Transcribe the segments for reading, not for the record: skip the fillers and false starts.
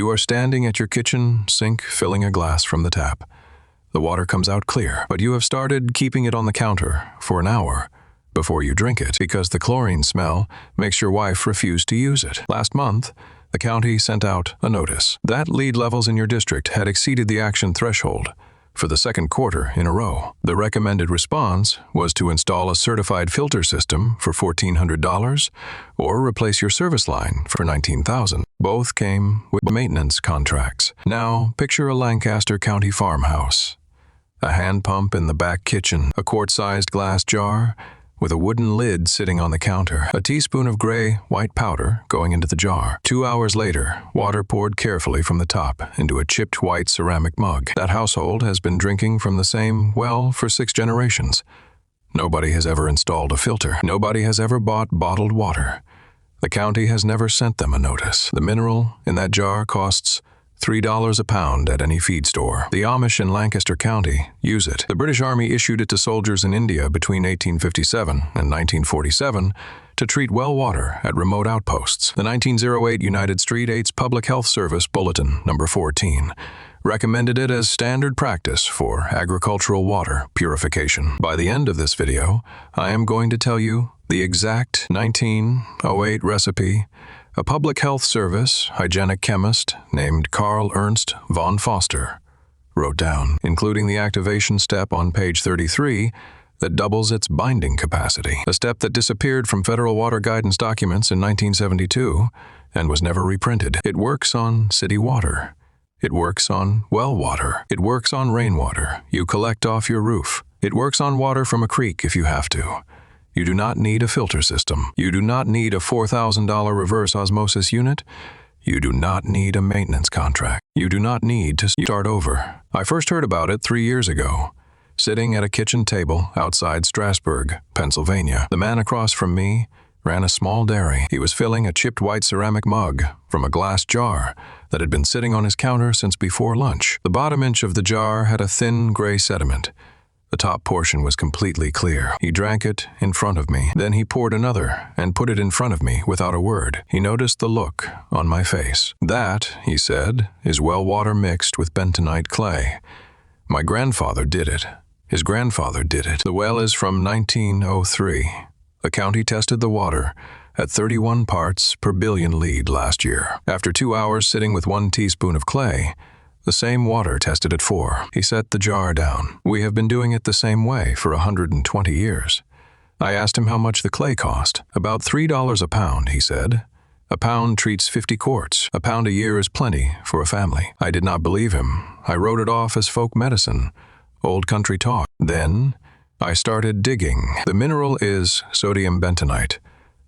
You are standing at your kitchen sink filling a glass from the tap. The water comes out clear, but you have started keeping it on the counter for an hour before you drink it because the chlorine smell makes your wife refuse to use it. Last month, the county sent out a notice that lead levels in your district had exceeded the action threshold for the second quarter in a row. The recommended response was to install a certified filter system for $1,400 or replace your service line for $19,000. Both came with maintenance contracts. Now, picture a Lancaster County farmhouse. A hand pump in the back kitchen, a quart-sized glass jar with a wooden lid sitting on the counter, a teaspoon of gray-white powder going into the jar. 2 hours later, water poured carefully from the top into a chipped white ceramic mug. That household has been drinking from the same well for 6 generations. Nobody has ever installed a filter. Nobody has ever bought bottled water. The county has never sent them a notice. The mineral in that jar costs $3 a pound at any feed store. The Amish in Lancaster County use it. The British Army issued it to soldiers in India between 1857 and 1947 to treat well water at remote outposts. The 1908 United States Public Health Service Bulletin No. 14 recommended it as standard practice for agricultural water purification. By the end of this video, I am going to tell you the exact 1908 recipe a public health service hygienic chemist named Carl Ernst von Foster wrote down, including the activation step on page 33 that doubles its binding capacity, a step that disappeared from federal water guidance documents in 1972 and was never reprinted. It works on city water. It works on well water. It works on rainwater you collect off your roof. It works on water from a creek if you have to. You do not need a filter system. You do not need a $4,000 reverse osmosis unit. You do not need a maintenance contract. You do not need to start over. I first heard about it 3 years ago, sitting at a kitchen table outside Strasburg, Pennsylvania. The man across from me ran a small dairy. He was filling a chipped white ceramic mug from a glass jar that had been sitting on his counter since before lunch. The bottom inch of the jar had a thin gray sediment. The top portion was completely clear. He drank it in front of me. Then he poured another and put it in front of me without a word. He noticed the look on my face. That, he said, is well water mixed with bentonite clay. My grandfather did it. His grandfather did it. The well is from 1903. The county tested the water at 31 parts per billion lead last year. After 2 hours sitting with 1 teaspoon of clay, the same water tested at 4. He set the jar down. We have been doing it the same way for 120 years. I asked him how much the clay cost. About $3 a pound, he said. A pound treats 50 quarts. A pound a year is plenty for a family. I did not believe him. I wrote it off as folk medicine, old country talk. Then I started digging. The mineral is sodium bentonite,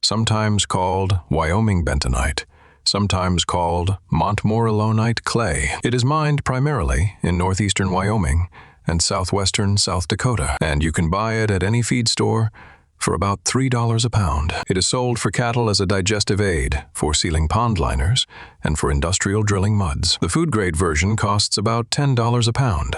sometimes called Wyoming bentonite, sometimes called Montmorillonite clay. It is mined primarily in northeastern Wyoming and southwestern South Dakota, and you can buy it at any feed store for about $3 a pound. It is sold for cattle as a digestive aid, for sealing pond liners, and for industrial drilling muds. The food-grade version costs about $10 a pound.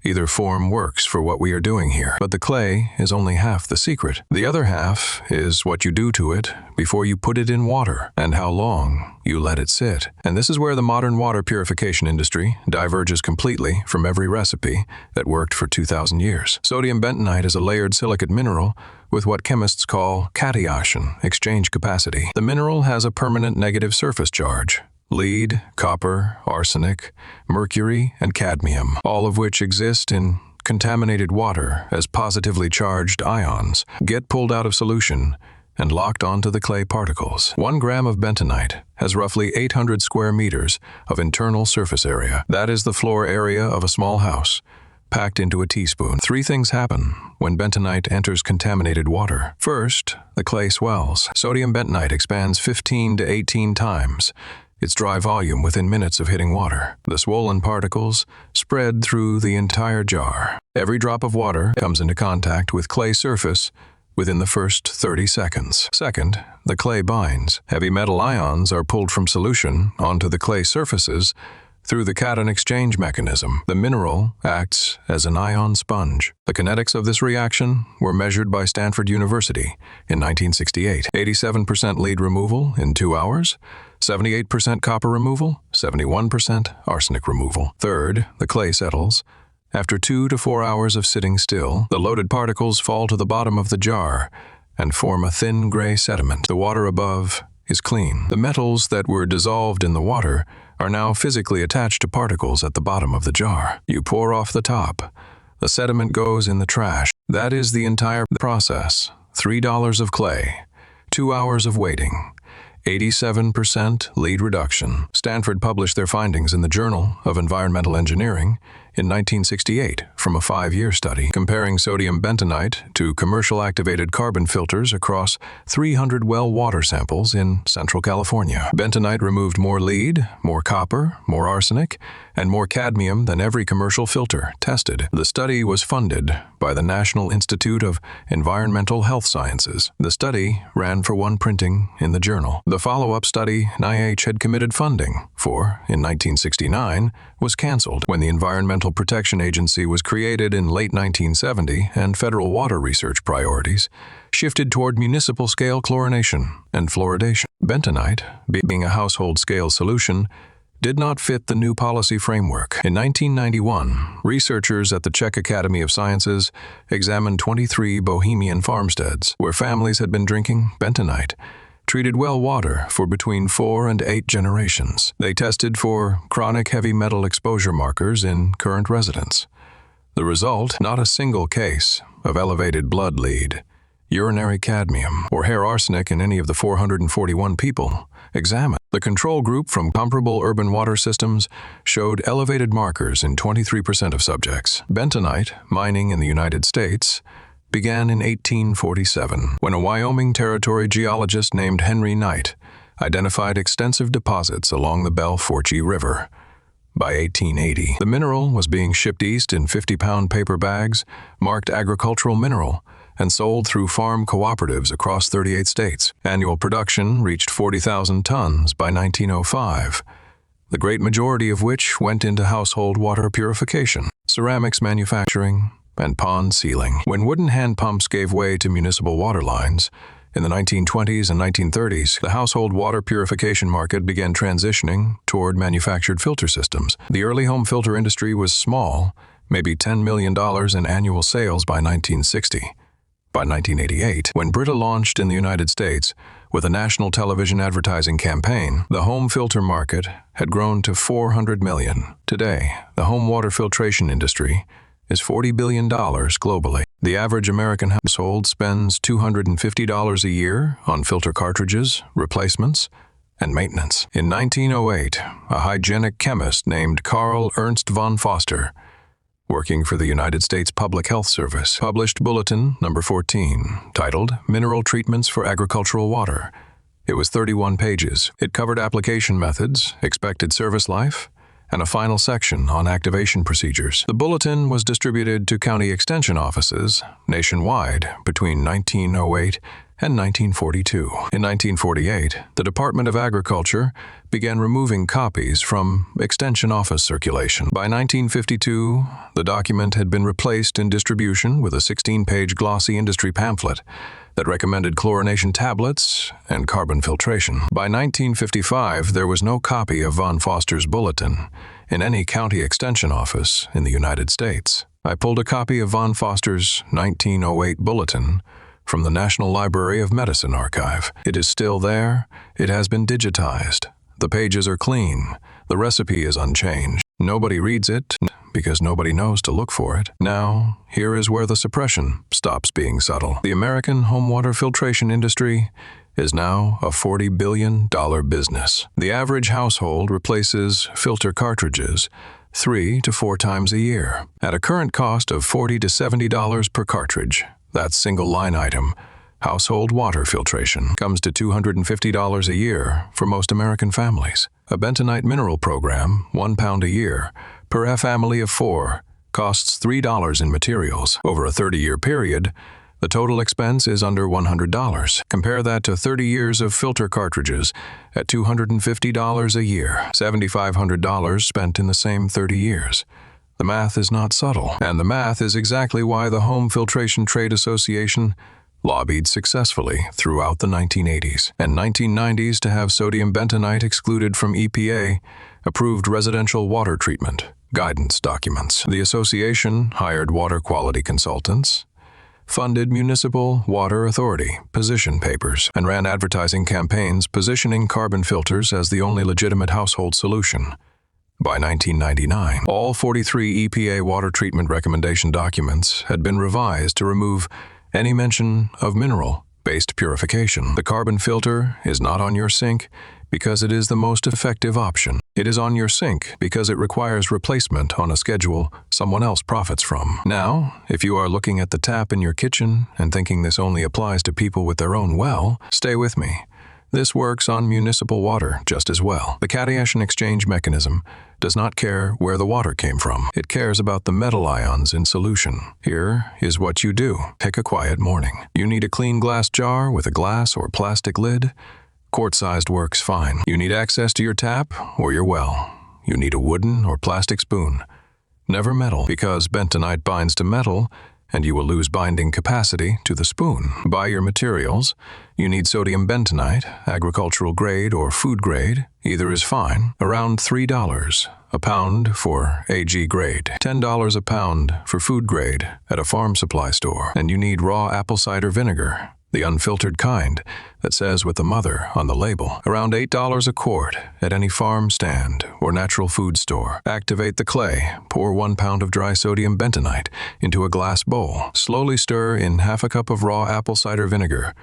Either form works for what we are doing here, but the clay is only half the secret. The other half is what you do to it before you put it in water, and how long you let it sit. And this is where the modern water purification industry diverges completely from every recipe that worked for 2,000 years. Sodium bentonite is a layered silicate mineral with what chemists call cation exchange capacity. The mineral has a permanent negative surface charge. Lead, copper, arsenic, mercury, and cadmium, all of which exist in contaminated water as positively charged ions, get pulled out of solution and locked onto the clay particles. 1 gram of bentonite has roughly 800 square meters of internal surface area. That is the floor area of a small house, packed into a teaspoon. 3 things happen when bentonite enters contaminated water. First, the clay swells. Sodium bentonite expands 15 to 18 times its dry volume within minutes of hitting water. The swollen particles spread through the entire jar. Every drop of water comes into contact with clay surface within the first 30 seconds. Second, the clay binds. Heavy metal ions are pulled from solution onto the clay surfaces through the cation exchange mechanism. The mineral acts as an ion sponge. The kinetics of this reaction were measured by Stanford University in 1968. 87% lead removal in 2 hours, 78% copper removal, 71% arsenic removal. Third, the clay settles. After 2 to 4 hours of sitting still, the loaded particles fall to the bottom of the jar and form a thin gray sediment. The water above is clean. The metals that were dissolved in the water are now physically attached to particles at the bottom of the jar. You pour off the top. The sediment goes in the trash. That is the entire process. $3 of clay, 2 hours of waiting, 87% lead reduction. Stanford published their findings in the Journal of Environmental Engineering in 1968 from a 5-year study comparing sodium bentonite to commercial activated carbon filters across 300 well water samples in Central California. Bentonite removed more lead, more copper, more arsenic, and more cadmium than every commercial filter tested. The study was funded by the National Institute of Environmental Health Sciences. The study ran for one printing in the journal. The follow-up study NIH had committed funding for, in 1969, was canceled when the Environmental Protection Agency was created in late 1970 and federal water research priorities shifted toward municipal-scale chlorination and fluoridation. Bentonite, being a household-scale solution, did not fit the new policy framework. In 1991, researchers at the Czech Academy of Sciences examined 23 Bohemian farmsteads where families had been drinking bentonite, treated well water for between 4 and 8 generations. They tested for chronic heavy metal exposure markers in current residents. The result, not a single case of elevated blood lead, urinary cadmium, or hair arsenic in any of the 441 people examined. The control group from comparable urban water systems showed elevated markers in 23% of subjects. Bentonite mining in the United States began in 1847, when a Wyoming Territory geologist named Henry Knight identified extensive deposits along the Belle Fourche River. By 1880, the mineral was being shipped east in 50-pound paper bags, marked agricultural mineral, and sold through farm cooperatives across 38 states. Annual production reached 40,000 tons by 1905, the great majority of which went into household water purification, ceramics manufacturing, and pond sealing. When wooden hand pumps gave way to municipal water lines, in the 1920s and 1930s, the household water purification market began transitioning toward manufactured filter systems. The early home filter industry was small, maybe $10 million in annual sales by 1960. By 1988, when Brita launched in the United States with a national television advertising campaign, the home filter market had grown to $400 million. Today, the home water filtration industry is $40 billion globally. The average American household spends $250 a year on filter cartridges, replacements, and maintenance. In 1908, a hygienic chemist named Carl Ernst von Foster, working for the United States Public Health Service, published Bulletin Number 14, titled Mineral Treatments for Agricultural Water. It was 31 pages. It covered application methods, expected service life, and a final section on activation procedures. The bulletin was distributed to county extension offices nationwide between 1908 and 1942. In 1948, the Department of Agriculture began removing copies from extension office circulation. By 1952, the document had been replaced in distribution with a 16-page glossy industry pamphlet that recommended chlorination tablets and carbon filtration. By 1955, there was no copy of von Foster's bulletin in any county extension office in the United States. I pulled a copy of von Foster's 1908 bulletin from the National Library of Medicine archive. It is still there. It has been digitized. The pages are clean. The recipe is unchanged. Nobody reads it because nobody knows to look for it. Now, here is where the suppression stops being subtle. The American home water filtration industry is now a $40 billion business. The average household replaces filter cartridges 3 to 4 times a year. At a current cost of $40 to $70 per cartridge, that single line item, household water filtration, comes to $250 a year for most American families. A bentonite mineral program, £1 a year, per family of 4, costs $3 in materials. Over a 30-year period, the total expense is under $100. Compare that to 30 years of filter cartridges at $250 a year, $7,500 spent in the same 30 years. The math is not subtle, and the math is exactly why the Home Filtration Trade Association lobbied successfully throughout the 1980s and 1990s to have sodium bentonite excluded from EPA approved residential water treatment, guidance documents. The association hired water quality consultants, funded municipal water authority position papers, and ran advertising campaigns positioning carbon filters as the only legitimate household solution. By 1999, all 43 EPA water treatment recommendation documents had been revised to remove any mention of mineral-based purification. The carbon filter is not on your sink because it is the most effective option. It is on your sink because it requires replacement on a schedule someone else profits from. Now, if you are looking at the tap in your kitchen and thinking this only applies to people with their own well, stay with me. This works on municipal water just as well. The cation exchange mechanism does not care where the water came from. It cares about the metal ions in solution. Here is what you do. Pick a quiet morning. You need a clean glass jar with a glass or plastic lid. Quart-sized works fine. You need access to your tap or your well. You need a wooden or plastic spoon. Never metal, because bentonite binds to metal and you will lose binding capacity to the spoon. Buy your materials. You need sodium bentonite, agricultural grade or food grade. Either is fine. Around $3 a pound for AG grade. $10 a pound for food grade at a farm supply store. And you need raw apple cider vinegar, the unfiltered kind that says with the mother on the label. Around $8 a quart at any farm stand or natural food store. Activate the clay. Pour 1 pound of dry sodium bentonite into a glass bowl. Slowly stir in half a cup of raw apple cider vinegar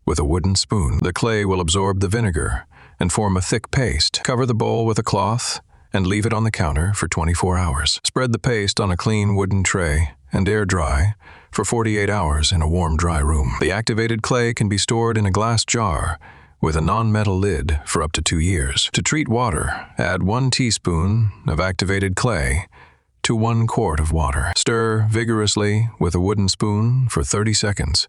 with a wooden spoon. The clay will absorb the vinegar and form a thick paste. Cover the bowl with a cloth and leave it on the counter for 24 hours. Spread the paste on a clean wooden tray and air dry for 48 hours in a warm, dry room. The activated clay can be stored in a glass jar with a non-metal lid for up to 2 years. To treat water, add 1 teaspoon of activated clay to 1 quart of water. Stir vigorously with a wooden spoon for 30 seconds.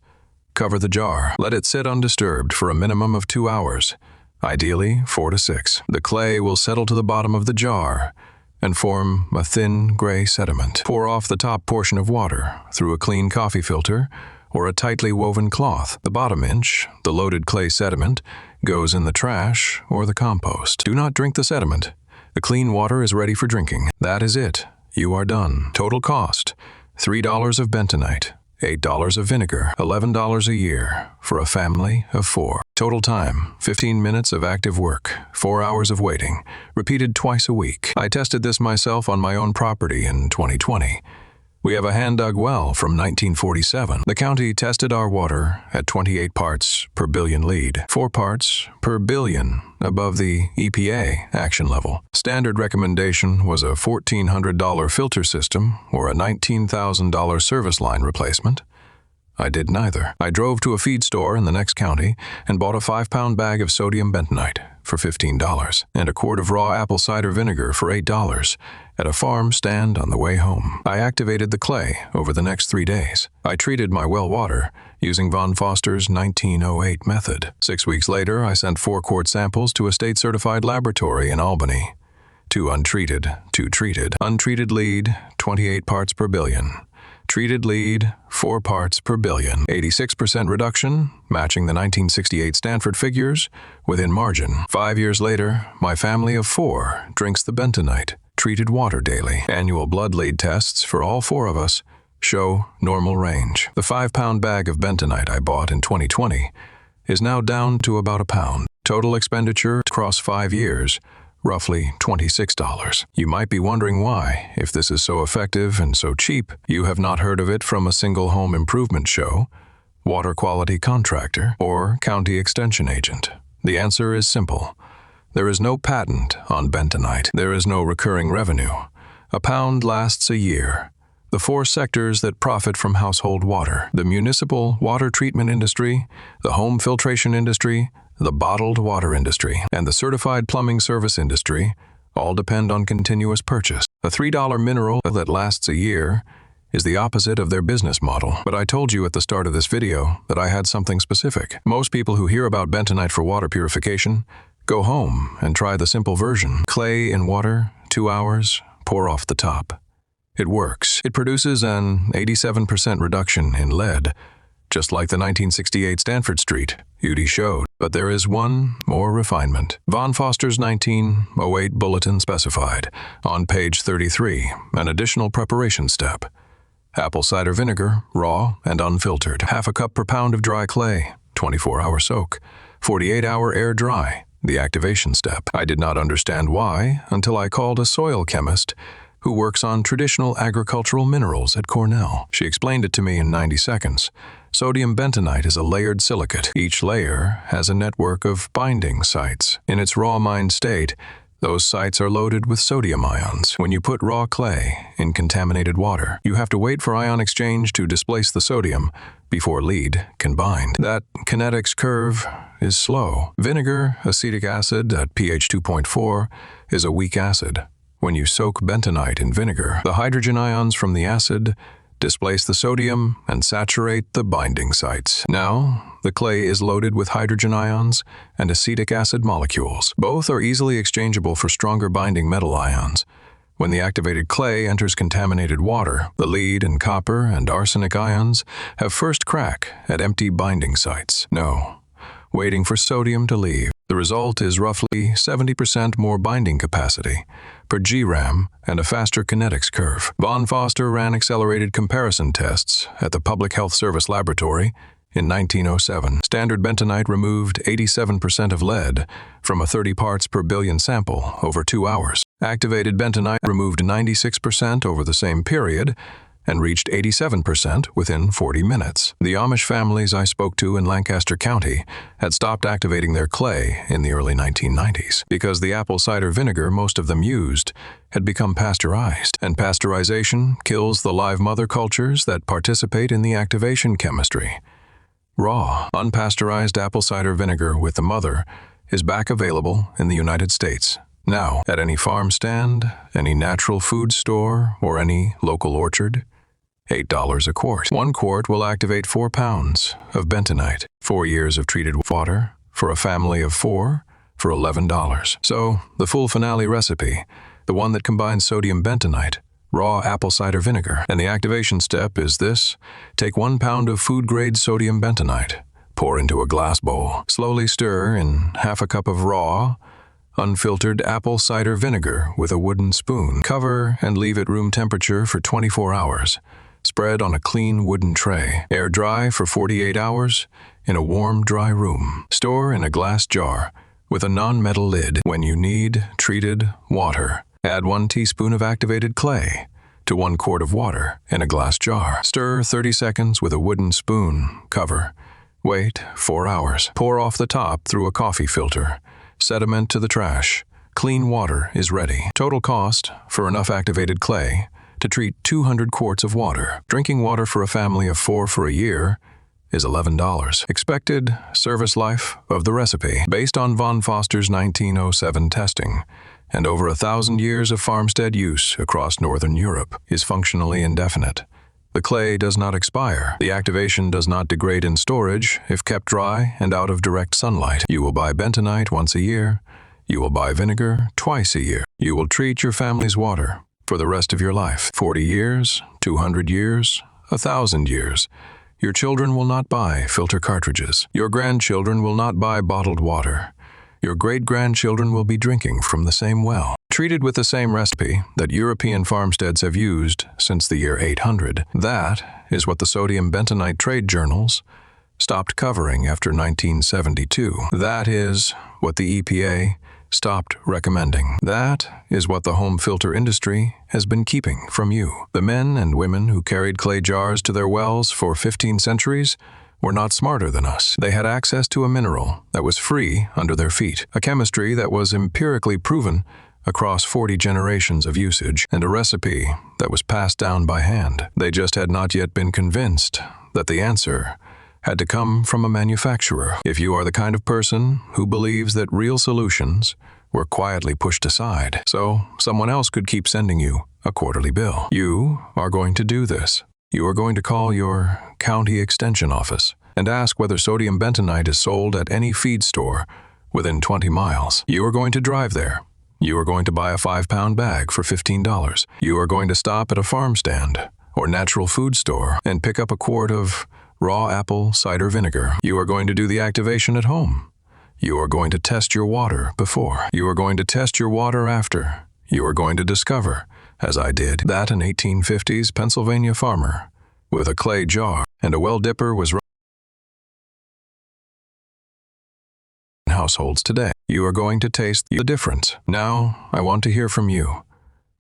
Cover the jar. Let it sit undisturbed for a minimum of 2 hours, ideally 4 to 6. The clay will settle to the bottom of the jar and form a thin gray sediment. Pour off the top portion of water through a clean coffee filter or a tightly woven cloth. The bottom inch, the loaded clay sediment, goes in the trash or the compost. Do not drink the sediment. The clean water is ready for drinking. That is it. You are done. Total cost, $3 of bentonite, $8 of vinegar, $11 a year for a family of 4. Total time, 15 minutes of active work, 4 hours of waiting, repeated twice a week. I tested this myself on my own property in 2020. We have a hand-dug well from 1947. The county tested our water at 28 parts per billion lead, 4 parts per billion above the EPA action level. Standard recommendation was a $1,400 filter system or a $19,000 service line replacement. I did neither. I drove to a feed store in the next county and bought a 5-pound bag of sodium bentonite for $15 and a quart of raw apple cider vinegar for $8 at a farm stand on the way home. I activated the clay over the next 3 days. I treated my well water using Von Foster's 1908 method. 6 weeks later, I sent 4-quart samples to a state-certified laboratory in Albany. 2 untreated, 2 treated. Untreated lead, 28 parts per billion. Treated lead, 4 parts per billion. 86% reduction, matching the 1968 Stanford figures, within margin. 5 years later, my family of 4 drinks the bentonite, treated water daily. Annual blood lead tests for all 4 of us show normal range. The 5-pound bag of bentonite I bought in 2020 is now down to about a pound. Total expenditure across 5 years, roughly $26. You might be wondering why, if this is so effective and so cheap, you have not heard of it from a single home improvement show, water quality contractor, or county extension agent. The answer is simple. There is no patent on bentonite. There is no recurring revenue. A pound lasts a year. The 4 sectors that profit from household water: the municipal water treatment industry, the home filtration industry, the bottled water industry, and the certified plumbing service industry, all depend on continuous purchase. A $3 mineral that lasts a year is the opposite of their business model. But I told you at the start of this video that I had something specific. Most people who hear about bentonite for water purification go home and try the simple version. Clay in water, 2 hours, pour off the top. It works. It produces an 87% reduction in lead, just like the 1968 Stanford Street UD showed. But there is one more refinement. Von Foster's 1908 bulletin specified, on page 33, an additional preparation step. Apple cider vinegar, raw and unfiltered. Half a cup per pound of dry clay, 24-hour soak, 48-hour air dry, the activation step. I did not understand why until I called a soil chemist who works on traditional agricultural minerals at Cornell. She explained it to me in 90 seconds. Sodium bentonite is a layered silicate. Each layer has a network of binding sites. In its raw mined state, those sites are loaded with sodium ions. When you put raw clay in contaminated water, you have to wait for ion exchange to displace the sodium before lead can bind. That kinetics curve is slow. Vinegar, acetic acid at pH 2.4, is a weak acid. When you soak bentonite in vinegar, the hydrogen ions from the acid displace the sodium and saturate the binding sites. Now, the clay is loaded with hydrogen ions and acetic acid molecules. Both are easily exchangeable for stronger binding metal ions. When the activated clay enters contaminated water, the lead and copper and arsenic ions have first crack at empty binding sites. No, waiting for sodium to leave. The result is roughly 70% more binding capacity per GRAM and a faster kinetics curve. Von Foster ran accelerated comparison tests at the Public Health Service Laboratory in 1907. Standard bentonite removed 87% of lead from a 30 parts per billion sample over 2 hours. Activated bentonite removed 96% over the same period and reached 87% within 40 minutes. The Amish families I spoke to in Lancaster County had stopped activating their clay in the early 1990s because the apple cider vinegar most of them used had become pasteurized, and pasteurization kills the live mother cultures that participate in the activation chemistry. Raw, unpasteurized apple cider vinegar with the mother is back available in the United States. Now, at any farm stand, any natural food store, or any local orchard, $8 a quart. 1 quart will activate 4 pounds of bentonite. 4 years of treated water for a family of 4 for $11. So, the full finale recipe, the one that combines sodium bentonite, raw apple cider vinegar, and the activation step is this: take 1 pound of food-grade sodium bentonite, pour into a glass bowl, slowly stir in half a cup of raw, unfiltered apple cider vinegar with a wooden spoon. Cover and leave at room temperature for 24 hours. Spread on a clean wooden tray. Air dry for 48 hours in a warm, dry room. Store in a glass jar with a non-metal lid. When you need treated water, add 1 teaspoon of activated clay to 1 quart of water in a glass jar. Stir 30 seconds with a wooden spoon. Cover. Wait 4 hours. Pour off the top through a coffee filter. Sediment to the trash. Clean water is ready. Total cost for enough activated clay to treat 200 quarts of water. Drinking water for a family of 4 for a year is $11. Expected service life of the recipe, based on Von Foster's 1907 testing and over 1,000 years of farmstead use across Northern Europe, is functionally indefinite. The clay does not expire. The activation does not degrade in storage if kept dry and out of direct sunlight. You will buy bentonite once a year. You will buy vinegar twice a year. You will treat your family's water for the rest of your life. 40 years, 200 years, 1,000 years. Your children will not buy filter cartridges. Your grandchildren will not buy bottled water. Your great-grandchildren will be drinking from the same well. Treated with the same recipe that European farmsteads have used since the year 800. That is what the sodium bentonite trade journals stopped covering after 1972. That is what the EPA stopped recommending. That is what the home filter industry has been keeping from you. The men and women who carried clay jars to their wells for 15 centuries were not smarter than us. They had access to a mineral that was free under their feet, a chemistry that was empirically proven across 40 generations of usage, and a recipe that was passed down by hand. They just had not yet been convinced that the answer had to come from a manufacturer. If you are the kind of person who believes that real solutions were quietly pushed aside, so someone else could keep sending you a quarterly bill, you are going to do this. You are going to call your county extension office and ask whether sodium bentonite is sold at any feed store within 20 miles. You are going to drive there. You are going to buy a 5-pound bag for $15. You are going to stop at a farm stand or natural food store and pick up a quart of raw apple cider vinegar. You are going to do the activation at home. You are going to test your water before. You are going to test your water after. You are going to discover, as I did, that an 1850s Pennsylvania farmer with a clay jar and a well dipper was running households today. You are going to taste the difference. Now, I want to hear from you.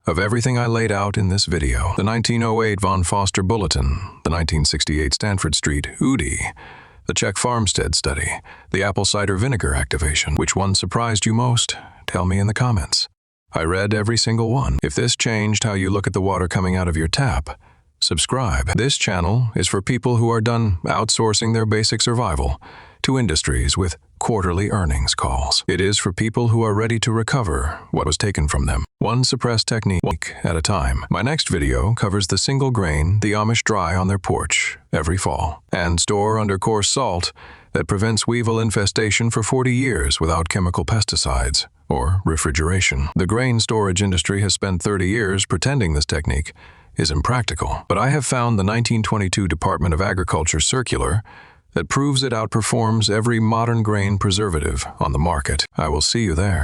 Of everything I laid out in this video, the 1908 Von Foster Bulletin, the 1968 Stanford Street UDI, the Czech farmstead study, the apple cider vinegar activation, which one surprised you most? Tell me in the comments. I read every single one. If this changed how you look at the water coming out of your tap, subscribe. This channel is for people who are done outsourcing their basic survival to industries with quarterly earnings calls. It is for people who are ready to recover what was taken from them, one suppressed technique at a time. My next video covers the single grain the Amish dry on their porch every fall and store under coarse salt that prevents weevil infestation for 40 years without chemical pesticides or refrigeration. The grain storage industry has spent 30 years pretending this technique is impractical, but I have found the 1922 Department of Agriculture circular that proves it outperforms every modern grain preservative on the market. I will see you there.